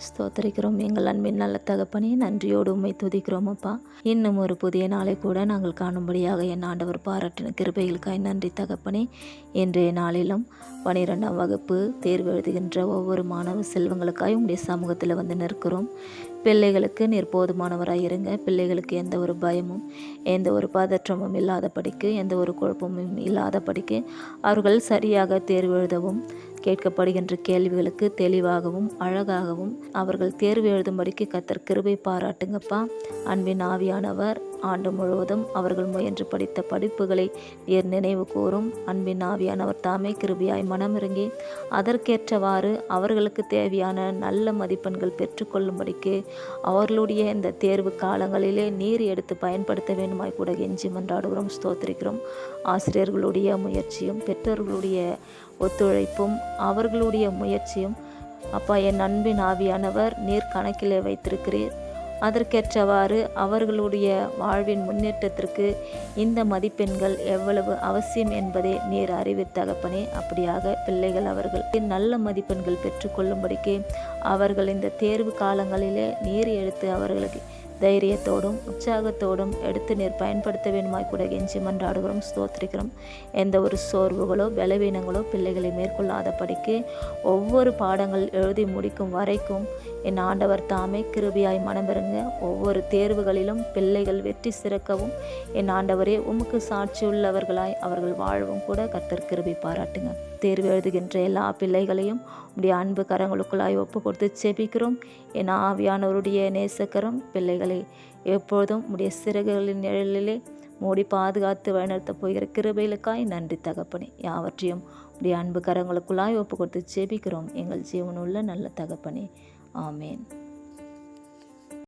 ஸ்தோத்திரிக்கிறோம். எங்கள் அன்பின் நல்ல தகப்பனே, நன்றியோடு உம்மை துதிக்கிறோம் அப்பா. இன்னும் ஒரு புதிய நாளை கூட நாங்கள் காணும்படியாக என் ஆண்டவர் பாராட்டின கிருபைகளுக்காய் நன்றி தகப்பனே. இன்றைய நாளிலும் 12ஆம் வகுப்பு தேர்வு எழுதுகின்ற ஒவ்வொரு மாணவ செல்வங்களுக்காய் உங்களுடைய சமூகத்தில் வந்து நிற்கிறோம். பிள்ளைகளுக்கு நீர் போதுமானவராக இருங்க. பிள்ளைகளுக்கு எந்த ஒரு பயமும் எந்த ஒரு பதற்றமும் இல்லாதபடிக்கு, எந்த ஒரு குழப்பமும் இல்லாதபடிக்கு அவர்கள் சரியாக தேர்வு எழுதவும், கேட்கப்படுகின்ற கேள்விகளுக்கு தெளிவாகவும் அழகாகவும் அவர்கள் தேர்வு எழுதும்படிக்கு கர்த்தர் கிருபை பாராட்டுங்கப்பா. அன்பின் ஆவியானவர் ஆண்டு முழுவதும் அவர்கள் முயன்று படித்த படிப்புகளை நீர் நினைவு கூறும். அன்பின் ஆவியானவர் தாமே கிருபையாய் மனமிறங்கி அதற்கேற்றவாறு அவர்களுக்கு தேவையான நல்ல மதிப்பெண்கள் பெற்றுக்கொள்ளும்படிக்கு அவர்களுடைய இந்த தேர்வு காலங்களிலே நீர் எடுத்து பயன்படுத்த வேண்டுமாய் கூட கெஞ்சி மன்றாடுகிறோம், ஸ்தோத்திரிக்கிறோம். ஆசிரியர்களுடைய முயற்சியும் பெற்றோர்களுடைய ஒத்துழைப்பும் அவர்களுடைய முயற்சியும் அப்பா என் அன்பின் ஆவியானவர் நீர் கணக்கிலே வைத்திருக்கிறீர். அதற்கேற்றவாறு அவர்களுடைய வாழ்வின் முன்னேற்றத்திற்கு இந்த மதிப்பெண்கள் எவ்வளவு அவசியம் என்பதை நீர் அறிவித்தகப்பனே. அப்படியாக பிள்ளைகள் அவர்கள் நல்ல மதிப்பெண்கள் பெற்றுக்கொள்ளும்படிக்கு அவர்கள் இந்த தேர்வு காலங்களிலே நீர் எடுத்து அவர்களுக்கு தைரியத்தோடும் உற்சாகத்தோடும் எடுத்து நீர் பயன்படுத்த வேண்டுமாய் கூட கெஞ்சி மன்றாடுகிறோம், ஸ்தோத்திரிக்கிறோம். எந்த ஒரு சோர்வுகளோ பலவீனங்களோ பிள்ளைகளை மேற்கொள்ளாதபடிக்கு ஒவ்வொரு பாடங்கள் எழுதி முடிக்கும் வரைக்கும் என் ஆண்டவர் தாமே கிருபையாய் மனமிறங்க ஒவ்வொரு தேர்வுகளிலும் பிள்ளைகள் வெற்றி சிறக்கவும் என் ஆண்டவரே உமக்கு சாட்சியுள்ளவர்களாய் அவர்கள் வாழவும் கூட கர்த்தர் கிருபை பாராட்டுங்க. தேர்வு எழுதுகின்ற எல்லா பிள்ளைகளையும் உடைய அன்பு கரங்களுக்குள்ளாய் ஒப்பு கொடுத்து செபிக்கிறோம். என் ஆவியானவருடைய நேசக்கரம் பிள்ளைகளை எப்பொழுதும் உடைய சிறகுகளின் நிழலிலே மூடி பாதுகாத்து வழிநடத்தப் போகிற கிருபைகளுக்காய் நன்றி தகப்பனே. யாவற்றையும் உடைய அன்பு கரங்களுக்குள்ளாய் ஒப்பு கொடுத்து செபிக்கிறோம் எங்கள் ஜீவனுள்ள நல்ல தகப்பனே. ஆமேன்.